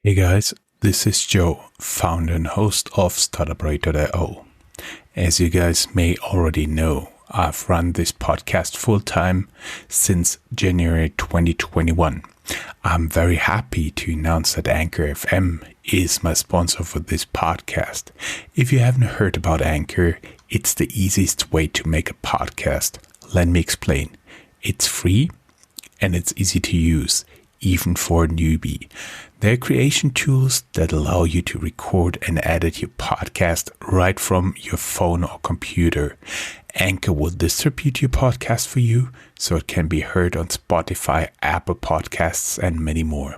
Hey guys, this is Joe, founder and host of Startuprad.io. As you guys may already know, I've run this podcast full-time since January 2021. I'm very happy to announce that Anchor FM is my sponsor for this podcast. If you haven't heard about Anchor, it's the easiest way to make a podcast. Let me explain. It's free and it's easy to use, even for a newbie. They're creation tools that allow you to record and edit your podcast right from your phone or computer. Anchor will distribute your podcast for you so it can be heard on Spotify, Apple Podcasts, and many more.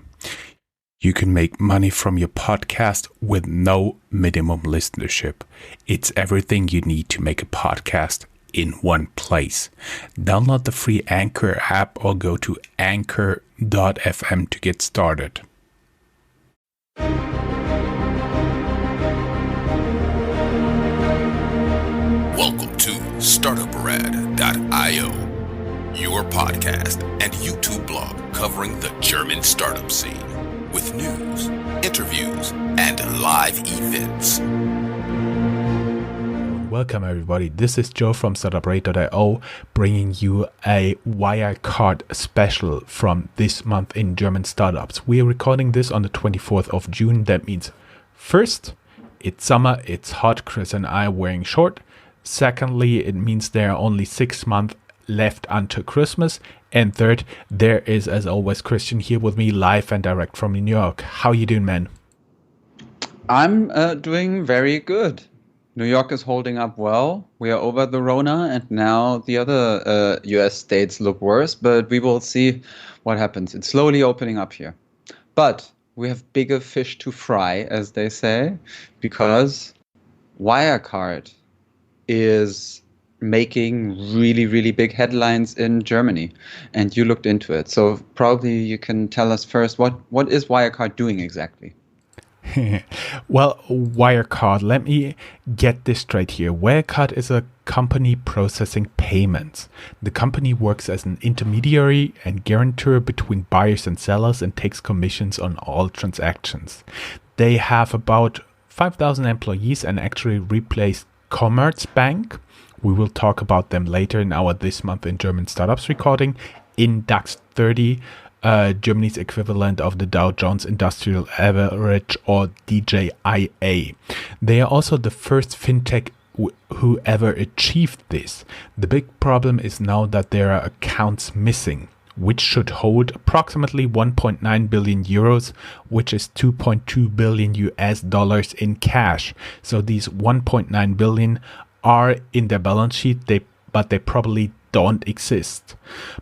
You can make money from your podcast with no minimum listenership. It's everything you need to make a podcast in one place. Download the free Anchor app or go to anchor.fm to get started. Welcome to Startuprad.io, your podcast and YouTube blog covering the German startup scene with news, interviews, and live events. Welcome everybody, this is Joe from Startuprad.io bringing you a Wirecard special from this month in German startups. We are recording this on the 24th of June. That means first, it's summer, it's hot, Chris and I are wearing short. Secondly, it means there are only 6 months left until Christmas. And third, there is, as always, Christian here with me live and direct from New York. How you doing, man? I'm doing very good. New York is holding up well. We are over the Rona, and now the other US states look worse, but we will see what happens. It's slowly opening up here. But we have bigger fish to fry, as they say, because Wirecard is making really, really big headlines in Germany, and you looked into it. So probably you can tell us first, what is Wirecard doing exactly? Well, Wirecard, let me get this straight here. Wirecard is a company processing payments. The company works as an intermediary and guarantor between buyers and sellers and takes commissions on all transactions. They have about 5,000 employees and actually replaced Commerzbank. We will talk about them later in our This Month in German Startups recording in DAX 30. Germany's equivalent of the Dow Jones Industrial Average or DJIA. They are also the first fintech who ever achieved this. The big problem is now that there are accounts missing, which should hold approximately 1.9 billion euros, which is 2.2 billion US dollars in cash. So these 1.9 billion are in their balance sheet, but they probably don't exist.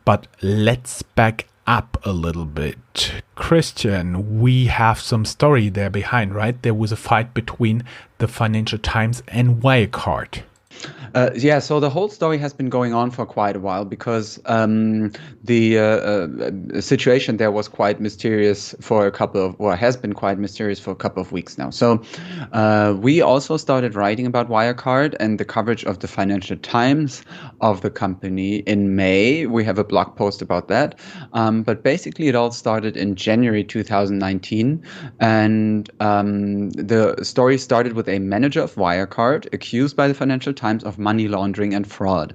But let's back up a little bit. Christian, we have some story there behind, right? There was a fight between the Financial Times and Wirecard. So the whole story has been going on for quite a while because the situation there was quite mysterious has been quite mysterious for a couple of weeks now. So we also started writing about Wirecard and the coverage of the Financial Times of the company in May. We have a blog post about that. But basically it all started in January 2019. And the story started with a manager of Wirecard accused by the Financial Times of money laundering and fraud.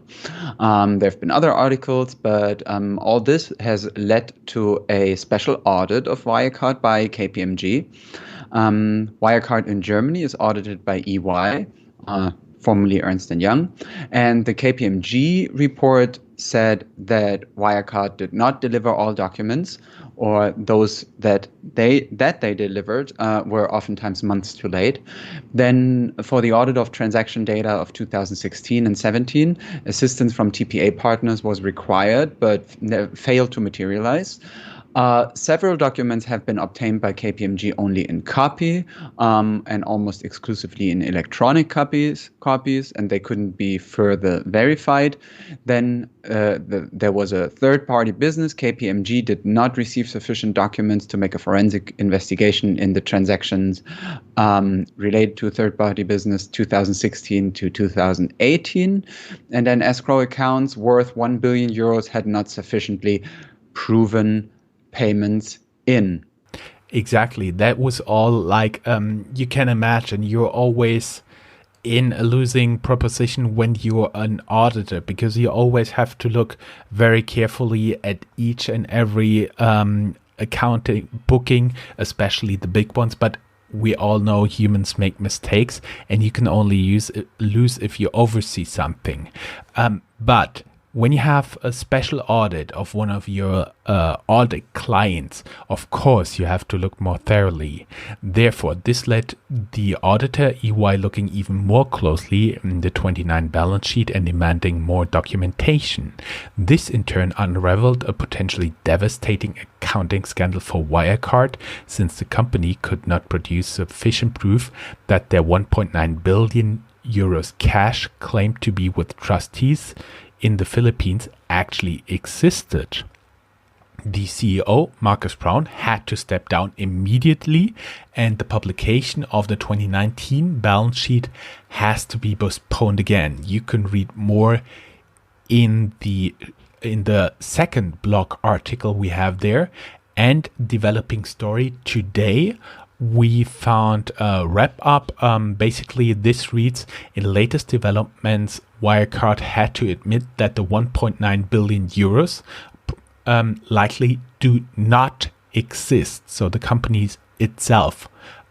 There have been other articles, but all this has led to a special audit of Wirecard by KPMG. Wirecard in Germany is audited by EY, formerly Ernst & Young, and the KPMG report said that Wirecard did not deliver all documents, or those that they delivered were oftentimes months too late. Then for the audit of transaction data of 2016 and 17, assistance from TPA partners was required but failed to materialize. Several documents have been obtained by KPMG only in copy and almost exclusively in electronic copies, and they couldn't be further verified. Then there was a third-party business. KPMG did not receive sufficient documents to make a forensic investigation in the transactions related to third-party business 2016 to 2018. And then escrow accounts worth 1 billion euros had not sufficiently proven payments in. Exactly. That was all like, you can imagine you're always in a losing proposition when you're an auditor, because you always have to look very carefully at each and every accounting booking, especially the big ones. But we all know humans make mistakes, and you can only lose if you oversee something. But when you have a special audit of one of your audit clients, of course, you have to look more thoroughly. Therefore, this led the auditor EY looking even more closely in the 29 balance sheet and demanding more documentation. This in turn unraveled a potentially devastating accounting scandal for Wirecard, since the company could not produce sufficient proof that their 1.9 billion euros cash claimed to be with trustees in the Philippines actually existed. The CEO, Markus Braun, had to step down immediately, and the publication of the 2019 balance sheet has to be postponed again. You can read more in the second blog article we have there. And developing story today, we found a wrap up. Basically, this reads: in latest developments, Wirecard had to admit that the 1.9 billion euros likely do not exist. So the company itself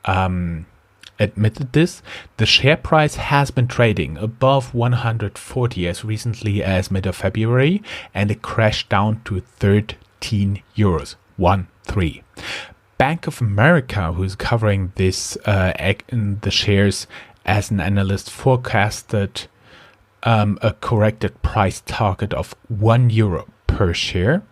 admitted this. The share price has been trading above 140 as recently as mid of February, and it crashed down to 13 euros. 13. Bank of America, who's covering this the shares as an analyst, forecasted a corrected price target of €1 per share.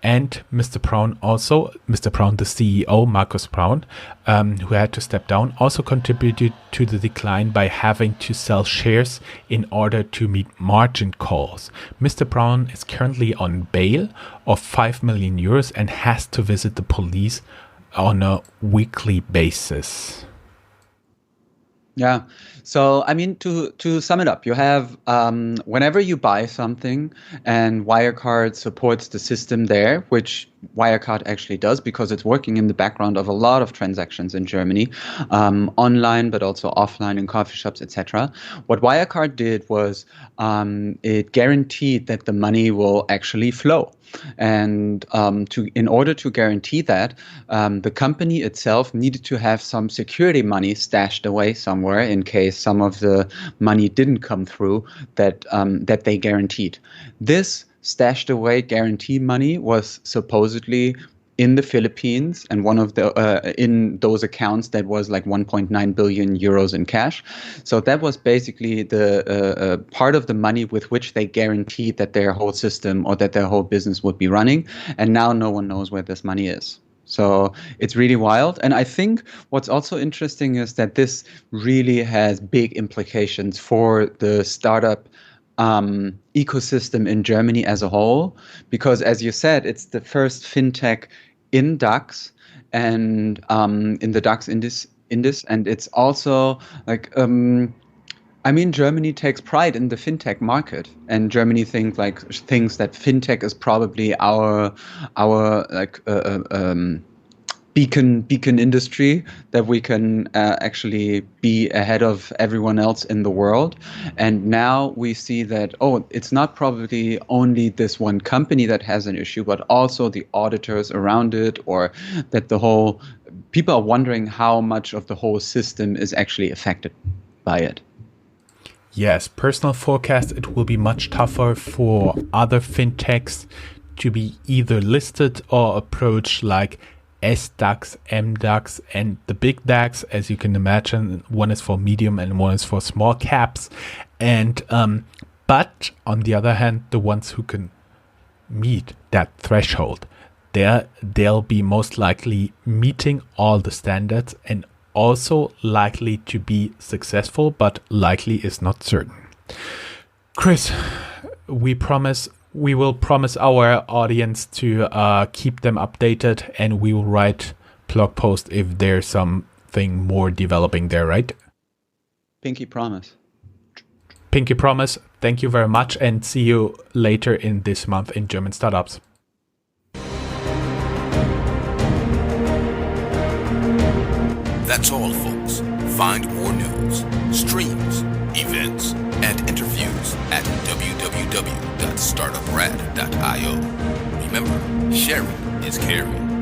And Mr. Braun, the CEO, Markus Braun, who had to step down, also contributed to the decline by having to sell shares in order to meet margin calls. Mr. Braun is currently on bail of €5 million and has to visit the police on a weekly basis. Yeah. So, I mean, to sum it up, you have whenever you buy something and Wirecard supports the system there, which Wirecard actually does because it's working in the background of a lot of transactions in Germany, online, but also offline in coffee shops, etc. What Wirecard did was it guaranteed that the money will actually flow. And in order to guarantee that, the company itself needed to have some security money stashed away somewhere in case some of the money didn't come through that they guaranteed. This stashed away guarantee money was supposedly in the Philippines, and one of the in those accounts that was like 1.9 billion euros in cash. So that was basically the part of the money with which they guaranteed that their whole system or that their whole business would be running. And now no one knows where this money is. So it's really wild. And I think what's also interesting is that this really has big implications for the startup ecosystem in Germany as a whole, because as you said, it's the first fintech in DAX and in the DAX index, and it's also like I mean, Germany takes pride in the fintech market, and Germany thinks that fintech is probably our like beacon industry, that we can actually be ahead of everyone else in the world. And now we see that, it's not probably only this one company that has an issue, but also the auditors around it, or that people are wondering how much of the whole system is actually affected by it. Yes, personal forecast, it will be much tougher for other fintechs to be either listed or approached like SDAX, MDAX, and the big DAX. As you can imagine, one is for medium and one is for small caps. And but on the other hand, the ones who can meet that threshold, they'll be most likely meeting all the standards and also likely to be successful, but likely is not certain. Chris, we will promise our audience to keep them updated, and we will write blog post if there's something more developing there, right? Pinky promise. Pinky promise. Thank you very much, and see you later in this month in German Startups. That's all, folks. Find more news, streams, events, and interviews at www.startuprad.io. Remember, sharing is caring.